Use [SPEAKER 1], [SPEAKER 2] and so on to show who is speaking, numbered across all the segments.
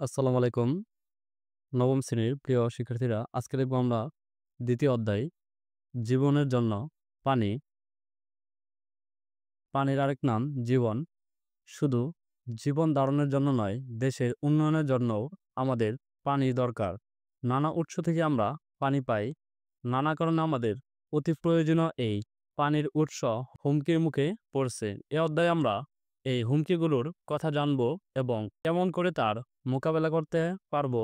[SPEAKER 1] আসসালামু আলাইকুম। নবম শ্রেণীর প্রিয় শিক্ষার্থীরা, আজকে দেখব আমরা দ্বিতীয় অধ্যায় জীবনের জন্য পানি। পানির আরেক নাম জীবন। শুধু জীবন ধারণের জন্য নয়, দেশের উন্নয়নের জন্যও আমাদের পানি দরকার। নানা উৎস থেকে আমরা পানি পাই। নানা কারণে আমাদের অতি প্রয়োজনীয় এই পানির উৎস হুমকির মুখে পড়ছে। এ অধ্যায়ে আমরা এই হুমকিগুলোর কথা জানব এবং কেমন করে তার মোকাবেলা করতে পারবো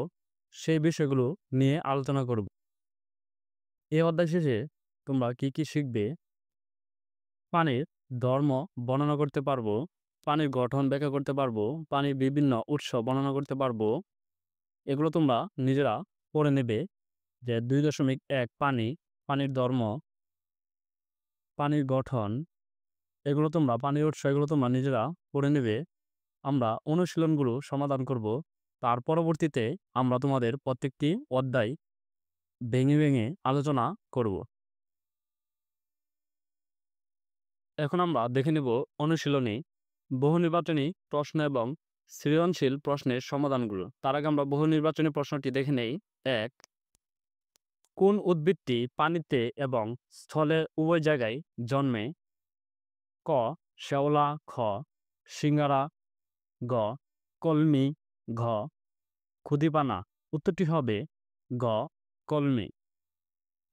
[SPEAKER 1] সেই বিষয়গুলো নিয়ে আলোচনা করব। এই অধ্যায় শেষে তোমরা কি কি শিখবে? পানির ধর্ম বর্ণনা করতে পারবো, পানির গঠন ব্যাখ্যা করতে পারবো, পানির বিভিন্ন উৎস বর্ণনা করতে পারবো। এগুলো তোমরা নিজেরা পড়ে নেবে যে ২.১ পানি, পানির ধর্ম, পানির গঠন, এগুলো তোমরা পানির উৎস এগুলো তোমরা নিজেরা পড়ে নেবে। আমরা অনুশীলনগুলো সমাধান করব। তার পরবর্তীতে আমরা তোমাদের প্রত্যেকটি অধ্যায় ভেঙে ভেঙে আলোচনা করব। এখন আমরা দেখে নেব অনুশীলনী, বহুনির্বাচনী প্রশ্ন এবং সৃজনশীল প্রশ্নের সমাধানগুলো। তার আগে আমরা বহুনির্বাচনী প্রশ্নটি দেখে নেই। ১. কোন উদ্ভিদটি পানিতে এবং স্থলে উভয় জায়গায় জন্মে? ক. শেওলা, খ. সিঙ্গারা, গ. কলমি, ঘ. খুদিপানা। উত্তরটি হবে গ. কলমি।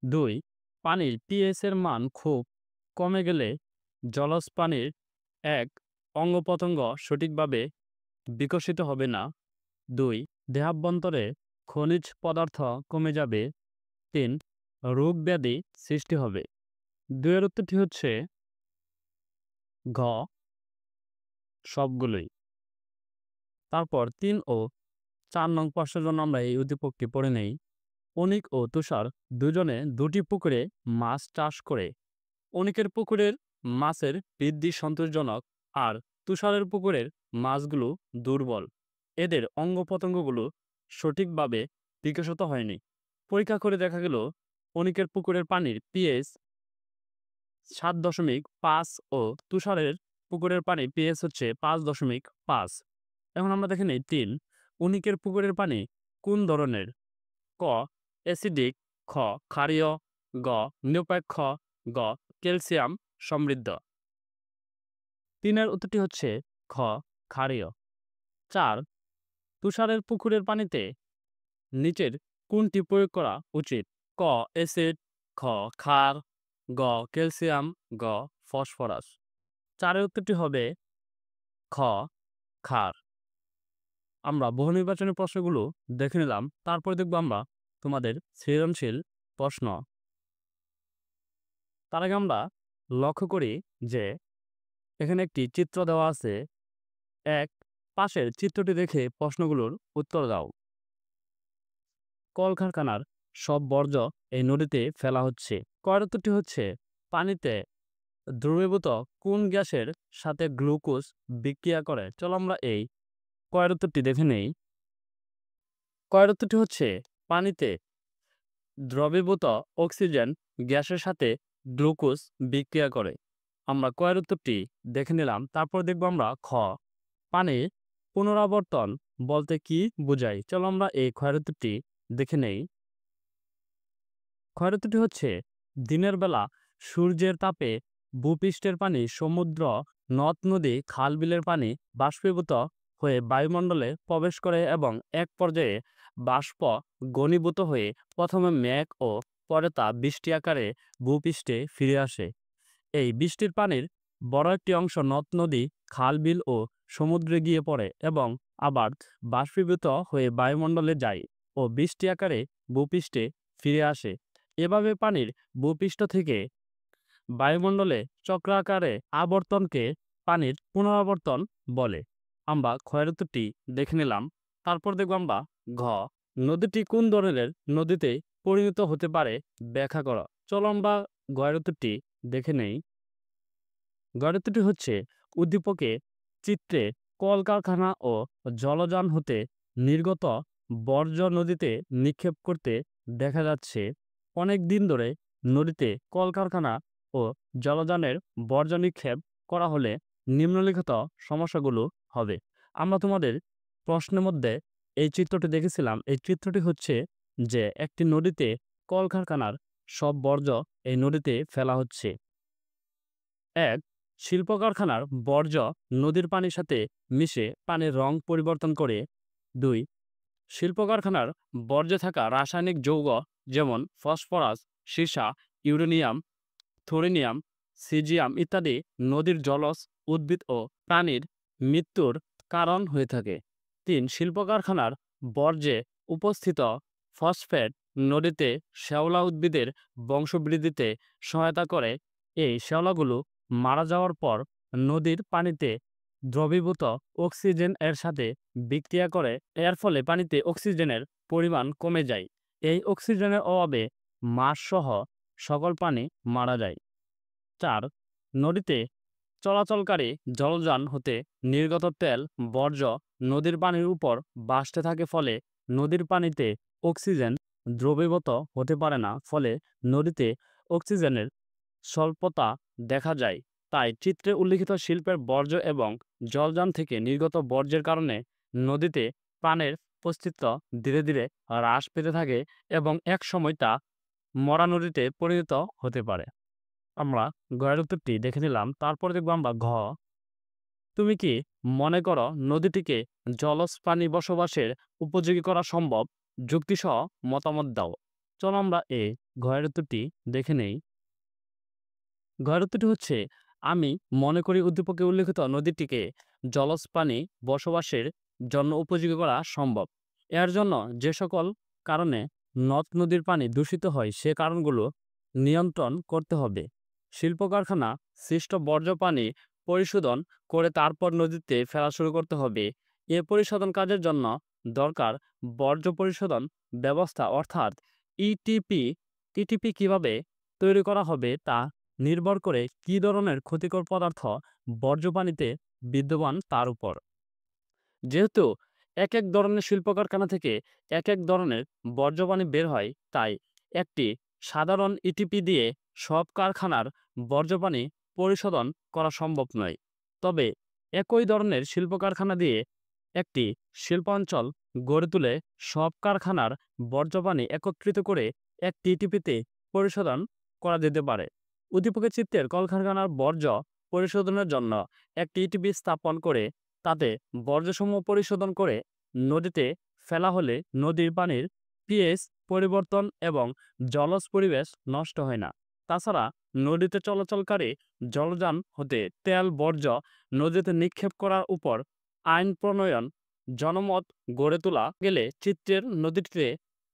[SPEAKER 1] ২. পানির পিএইচ এর মান খুব কমে গেলে জলজ প্রাণীর এক. অঙ্গপ্রত্যঙ্গ সঠিকভাবে বিকশিত হবে না। ২. দেহাভ্যন্তরে খনিজ পদার্থ কমে যাবে। ৩. রোগ ব্যাধি সৃষ্টি হবে। ২ এর উত্তরটি হচ্ছে ঘ. সবগুলোই। তারপর ৩ ও ৪ নং প্রশ্নের জন্য আমরা এই উদ্দীপকটি পড়ে নেই। অনিক ও তুষার দুজনে দুটি পুকুরে মাছ চাষ করে। অনিকের পুকুরের মাছের বৃদ্ধি সন্তোষজনক, আর তুষারের পুকুরের মাছগুলো দুর্বল। এদের অঙ্গ প্রত্যঙ্গগুলো সঠিকভাবে বিকশিত হয়নি। পরীক্ষা করে দেখা গেল অনিকের পুকুরের পানির পিএইচ ৭.৫ ও তুষারের পুকুরের পানির পিএইচ হচ্ছে ৫.৫। এখন আমরা দেখে নেই ৩. অনিকের পুকুরের পানি কোন ধরনের? ক. অ্যাসিডিক, খ. ক্ষারীয়, গ. নিরপেক্ষ, গ. ক্যালসিয়াম সমৃদ্ধ। ৩ এর উত্তরটি হচ্ছে খ. ক্ষারীয়। ৪. তুষারের পুকুরের পানিতে নিচের কোনটি প্রয়োগ করা উচিত? ক. অ্যাসিড, খ. ক্ষার, গ. ক্যালসিয়াম, গ. ফসফরাস। ৪ এর উত্তরটি হবে খ. ক্ষার। আমরা বহুনির্বাচনী প্রশ্নগুলো দেখে নিলাম। তারপরে দেখব আমরা তোমাদের সৃজনশীল প্রশ্ন। তার আগে আমরা লক্ষ্য করি যে এখানে একটি চিত্র দেওয়া আছে। ১. পাশের চিত্রটি দেখে প্রশ্নগুলোর উত্তর দাও। কলকারখানার সব বর্জ্য এই নদীতে ফেলা হচ্ছে। কয়ের উত্তরটি হচ্ছে পানিতে দ্রবীভূত কোন গ্যাসের সাথে গ্লুকোজ বিক্রিয়া করে? চলো আমরা এই কয়ের উত্তরটি দেখে নেই। কয়ের উত্তরটি হচ্ছে পানিতে দ্রবীভূত অক্সিজেন গ্যাসের সাথে গ্লুকোজ বিক্রিয়া করে। আমরা কয়ের উত্তরটি দেখে নিলাম। তারপর দেখব আমরা খ. পানির পুনরাবর্তন বলতে কি বোঝায়? চলো আমরা এই ক্ষয়ের উত্তরটি দেখে নেই। ক্ষয়ের উত্তরটি হচ্ছে দিনের বেলা সূর্যের তাপে ভূপৃষ্ঠের পানি, সমুদ্র, নদ নদী, খাল বিলের পানি বাষ্পীভূত হয়ে বায়ুমণ্ডলে প্রবেশ করে এবং এক পর্যায়ে বাষ্প ঘনীভূত হয়ে প্রথমে মেঘ ও পরে তা বৃষ্টি আকারে ভূপৃষ্ঠে ফিরে আসে। এই বৃষ্টির পানির বড় একটি অংশ নদ নদী, খাল বিল ও সমুদ্রে গিয়ে পড়ে এবং আবার বাষ্পীভূত হয়ে বায়ুমণ্ডলে যায় ও বৃষ্টি আকারে ভূপৃষ্ঠে ফিরে আসে। এভাবে পানির ভূপৃষ্ঠ থেকে বায়ুমণ্ডলে চক্রাকারে আবর্তনকে পানির পুনরাবর্তন বলে। আমরা ক্ষয়ের উত্তরটি দেখে নিলাম। তারপর দেখব আমরা ঘ. নদীটি কোন ধরনের নদীতে পরিণত হতে পারে ব্যাখ্যা করা। চলো আমরা ঘয়ের উত্তরটি দেখে নেই। ঘয়ের উত্তরটি হচ্ছে উদ্দীপকে চিত্রে কলকারখানা ও জলযান হতে নির্গত বর্জ্য নদীতে নিক্ষেপ করতে দেখা যাচ্ছে। অনেক দিন ধরে নদীতে কলকারখানা ও জলযানের বর্জ্য নিক্ষেপ করা হলে নিম্নলিখিত সমস্যাগুলো হবে। আমরা তোমাদের প্রশ্নের মধ্যে এই চিত্রটি দেখেছিলাম, এই চিত্রটি হচ্ছে যে একটি নদীতে কলকারখানার সব বর্জ্য এই নদীতে ফেলা হচ্ছে। ১. শিল্প কারখানার বর্জ্য নদীর পানির সাথে মিশে পানির রং পরিবর্তন করে। ২. শিল্প কারখানার বর্জ্যে থাকা রাসায়নিক যৌগ যেমন ফসফরাস, সীসা, ইউরেনিয়াম, থোরিনিয়াম, সিজিয়াম ইত্যাদি নদীর জলজ উদ্ভিদ ও প্রাণীর মৃত্যুর কারণ হয়ে থাকে। ৩. শিল্প কারখানার বর্জ্যে উপস্থিত ফসফেট নদীতে শ্যাওলা উদ্ভিদের বংশবৃদ্ধিতে সহায়তা করে। এই শ্যাওলাগুলো মারা যাওয়ার পর নদীর পানিতে দ্রবীভূত অক্সিজেন এর সাথে বিক্রিয়া করে, এর ফলে পানিতে অক্সিজেনের পরিমাণ কমে যায়। এই অক্সিজেনের অভাবে মাছসহ সকল প্রাণী মারা যায়। ৪. নদীতে চলাচলকারী জলযান হতে নির্গত তেল বর্জ্য নদীর পানির উপর ভাসতে থাকে, ফলে নদীর পানিতে অক্সিজেন দ্রবীভূত হতে পারে না, ফলে নদীতে অক্সিজেনের স্বল্পতা দেখা যায়। তাই চিত্রে উল্লিখিত শিল্পের বর্জ্য এবং জলযান থেকে নির্গত বর্জ্যের কারণে নদীতে প্রাণের অস্তিত্ব ধীরে ধীরে হ্রাস পেতে থাকে এবং একসময় তা মরা নদীতে পরিণত হতে পারে। আমরা গয়ের উত্তরটি দেখে নিলাম। তারপর দেখব আমরা ঘ। তুমি কি মনে করো নদীটিকে জলজ প্রাণী বসবাসের উপযোগী করা সম্ভব? যুক্তিসহ মতামত দাও। চলো আমরা ঘয়ের উত্তরটি দেখে নেই। ঘয়ের উত্তরটি হচ্ছে, আমি মনে করি উদ্দীপকে উল্লিখিত নদীটিকে জলজ প্রাণী বসবাসের জন্য উপযোগী করা সম্ভব। এর জন্য যে সকল কারণে নদ নদীর পানি দূষিত হয় সে কারণগুলো নিয়ন্ত্রণ করতে হবে। শিল্প কারখানা সৃষ্ট বর্জ্য পানি পরিশোধন করে তারপর নদীতে ফেলা শুরু করতে হবে। এ পরিশোধন কাজের জন্য দরকার বর্জ্য পরিশোধন ব্যবস্থা, অর্থাৎ ইটিপি। ইটিপি কিভাবে তৈরি করা হবে তা নির্ভর করে কী ধরনের ক্ষতিকর পদার্থ বর্জ্য পানিতে বিদ্যমান তার উপর। যেহেতু এক এক ধরনের শিল্প কারখানা থেকে এক এক ধরনের বর্জ্য পানি বের হয়, তাই একটি সাধারণ ইটিপি দিয়ে সব কারখানার বর্জ্য পানি পরিশোধন করা সম্ভব নয়। তবে একই ধরনের শিল্প কারখানা দিয়ে একটি শিল্পাঞ্চল গড়ে তুলে সব কারখানার বর্জ্য পানি একত্রিত করে একটি ইটিপিতে পরিশোধন করা যেতে পারে। উদ্দীপকের চিত্রের কলকারখানার বর্জ্য পরিশোধনের জন্য একটি ইটিপি স্থাপন করে তাতে বর্জ্যসমূহ পরিশোধন করে নদীতে ফেলা হলে নদীর পানির পিএইচ পরিবর্তন এবং জলজ পরিবেশ নষ্ট হয় না। তাছাড়া নদীতে চলাচলকারী জলযান হতে তেল বর্জ্য নদীতে নিক্ষেপ করার উপর আইন প্রণয়ন জনমত গড়ে তোলা গেলে চিত্রের নদীটিতে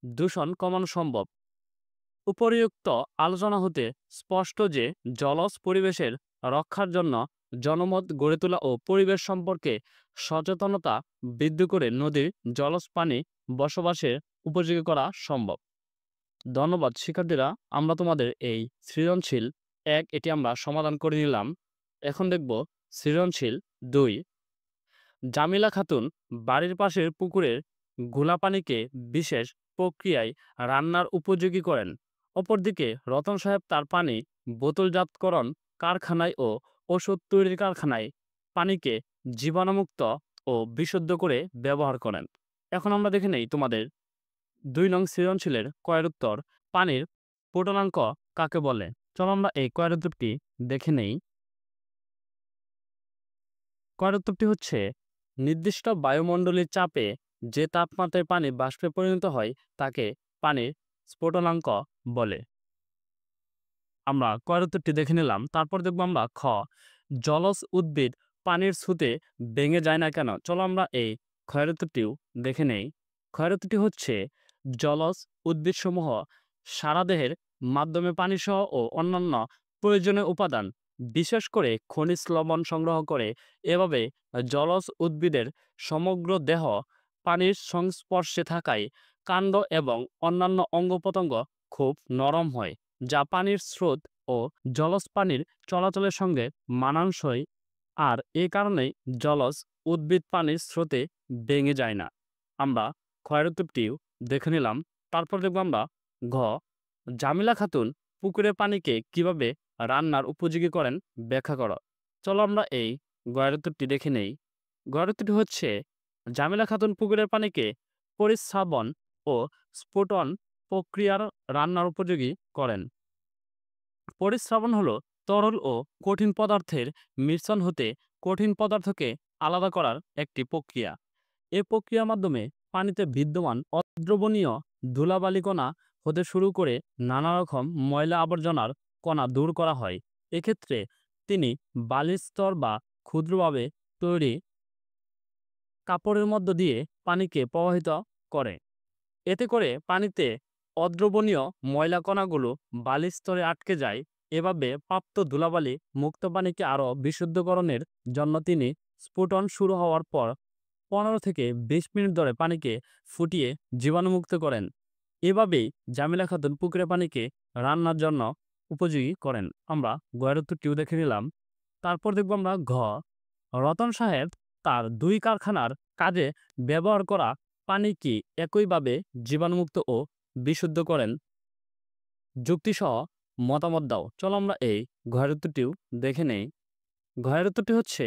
[SPEAKER 1] দূষণ কমানো সম্ভব। উপরিউক্ত আলোচনা হতে স্পষ্ট যে জলজ পরিবেশের রক্ষার জন্য জনমত গড়ে তোলা ও পরিবেশ সম্পর্কে সচেতনতা বৃদ্ধি করে নদীর জলজ পানি বসবাসের উপযোগী করা সম্ভব। ধন্যবাদ শিক্ষার্থীরা, আমরা তোমাদের এই সৃজনশীল ১ এটি আমরা সমাধান করে নিলাম। এখন দেখব সৃজনশীল ২। জামিলা খাতুন বাড়ির পাশের পুকুরের ঘোলা পানিকে বিশেষ প্রক্রিয়ায় রান্নার উপযোগী করেন। অপরদিকে রতন সাহেব তার পানি বোতলজাতকরণ কারখানায় ও ওষুধ তৈরির কারখানায় পানিকে জীবাণুমুক্ত ও বিশুদ্ধ করে ব্যবহার করেন। এখন আমরা দেখে নেই তোমাদের ২ নং সৃজনশীলের কয়ের উত্তর। পানির পূর্ণাঙ্ক কাকে বলে? চলো আমরা এই কয়ের উত্তরটি দেখে নেই। কয়ের উত্তরটি হচ্ছে, নির্দিষ্ট বায়ুমণ্ডলীয় চাপে যে তাপমাত্রায় পানি বাষ্পে পরিণত হয় তাকে পানির স্ফুটনাঙ্ক বলে। আমরা কয়ের উত্তরটি দেখে নিলাম। তারপর দেখব আমরা খ। জলজ উদ্ভিদ পানির স্রোতে ভেঙে যায় না কেন? চলো আমরা এই ক্ষয়ের উত্তরটিও দেখে নেই। ক্ষয়ের উত্তরটি হচ্ছে, জলজ উদ্ভিদসমূহ সারা দেহের মাধ্যমে পানিসহ ও অন্যান্য প্রয়োজনীয় উপাদান বিশেষ করে খনিজ লবণ সংগ্রহ করে। এভাবে জলজ উদ্ভিদের সমগ্র দেহ পানির সংস্পর্শে থাকায় কাণ্ড এবং অন্যান্য অঙ্গ প্রত্যঙ্গ খুব নরম হয়, যা পানির স্রোত ও জলজ পানির চলাচলের সঙ্গে মানানসই। আর এ কারণেই জলজ উদ্ভিদ পানির স্রোতে ভেঙে যায় না। আমরা ক্ষয়ের উত্তরটিও দেখে নিলাম। তারপর দেখব আমরা ঘ। জামিলা খাতুন পুকুরের পানিকে কিভাবে রান্নার উপযোগী করেন ব্যাখ্যা করো। চলো আমরা এই গয়ের উত্তরটি দেখে নেই। গয়ের উত্তরটি হচ্ছে, জামিলা খাতুন পুকুরের পানিকে পরিস্রাবণ ও স্ফুটন প্রক্রিয়ার রান্নার উপযোগী করেন। পরিস্রাবণ হলো তরল ও কঠিন পদার্থের মিশ্রণ হতে কঠিন পদার্থকে আলাদা করার একটি প্রক্রিয়া। এ প্রক্রিয়ার মাধ্যমে পানিতে বিদ্যমান অদ্রবণীয় ধুলাবালি কণা হতে শুরু করে নানা রকম ময়লা আবর্জনার কণা দূর করা হয়। এক্ষেত্রে তিনি বালির স্তর বা ক্ষুদ্রভাবে তৈরি কাপড়ের মধ্য দিয়ে পানিকে প্রবাহিত করে। এতে করে পানিতে অদ্রবণীয় ময়লা কণাগুলো বালির স্তরে আটকে যায়। এভাবে প্রাপ্ত ধুলাবালি মুক্ত পানিকে আরও বিশুদ্ধকরণের জন্য তিনি স্ফুটন শুরু হওয়ার পর 15 থেকে 20 মিনিট ধরে পানিকে ফুটিয়ে জীবাণুমুক্ত করেন। এভাবেই জামিলা খাতুন পুকুরে পানিকে রান্নার জন্য উপযোগী করেন। আমরা গয়ের উত্তরটিও দেখে নিলাম। তারপর দেখব আমরা ঘ। রতন সাহেব তার 2 কারখানার কাজে ব্যবহার করা পানি কি একইভাবে জীবাণুমুক্ত ও বিশুদ্ধ করেন? যুক্তিসহ মতামত দাও। চলো আমরা এই ঘয়ের উত্তরটিও দেখে নেই। ঘয়ের উত্তরটি হচ্ছে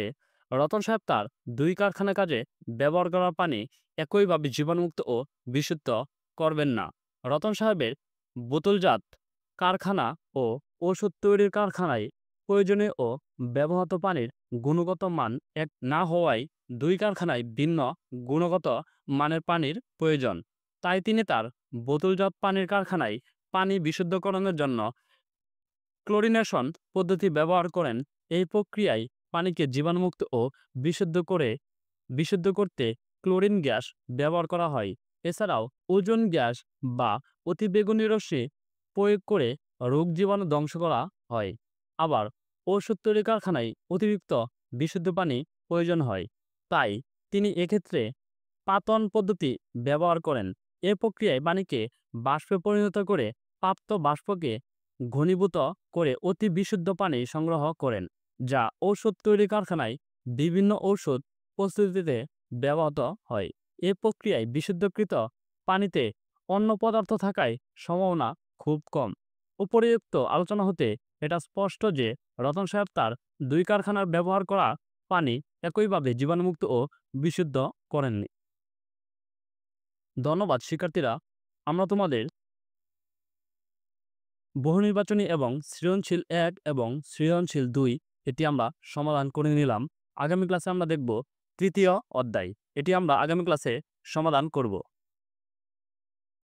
[SPEAKER 1] রতন সাহেব তার 2 কারখানা কাজে ব্যবহার করা পানি একইভাবে জীবাণুমুক্ত ও বিশুদ্ধ করবেন না। রতন সাহেবের বোতলজাত কারখানা ও ওষুধ তৈরির কারখানায় প্রয়োজনীয় ও ব্যবহৃত পানির গুণগত মান এক না হওয়ায় 2 কারখানায় ভিন্ন গুণগত মানের পানির প্রয়োজন। তাই তিনি তার বোতলজাত পানির কারখানায় পানি বিশুদ্ধকরণের জন্য ক্লোরিনেশন পদ্ধতি ব্যবহার করেন। এই প্রক্রিয়ায় পানিকে জীবাণুমুক্ত ও বিশুদ্ধ করতে ক্লোরিন গ্যাস ব্যবহার করা হয়। এছাড়াও ওজোন গ্যাস বা অতিবেগুনি রশ্মি প্রয়োগ করে রোগ জীবাণু ধ্বংস করা হয়। আবার ঔষধ তৈরি কারখানায় অতিরিক্ত বিশুদ্ধ পানি প্রয়োজন হয়। তাই তিনি এক্ষেত্রে পাতন পদ্ধতি ব্যবহার করেন। এ প্রক্রিয়ায় পানিকে বাষ্পে পরিণত করে প্রাপ্ত বাষ্পকে ঘনীভূত করে অতি বিশুদ্ধ পানি সংগ্রহ করেন, যা ঔষধ তৈরি কারখানায় বিভিন্ন ঔষধ প্রস্তুতিতে ব্যবহৃত হয়। এ প্রক্রিয়ায় বিশুদ্ধকৃত পানিতে অন্য পদার্থ থাকার সম্ভাবনা খুব কম। উপরিউক্ত আলোচনা হতে এটা স্পষ্ট যে রতন সাহেব তার 2 কারখানার ব্যবহার করা পানি একইভাবে জীবাণুমুক্ত ও বিশুদ্ধ করেননি। ধন্যবাদ শিক্ষার্থীরা। আমরা তোমাদের বহুনির্বাচনী এবং সৃজনশীল 1 এবং সৃজনশীল 2 এটি আমরা সমাধান করে নিলাম। আগামী ক্লাসে আমরা দেখব তৃতীয় অধ্যায়। এটি আমরা আগামী ক্লাসে সমাধান করব।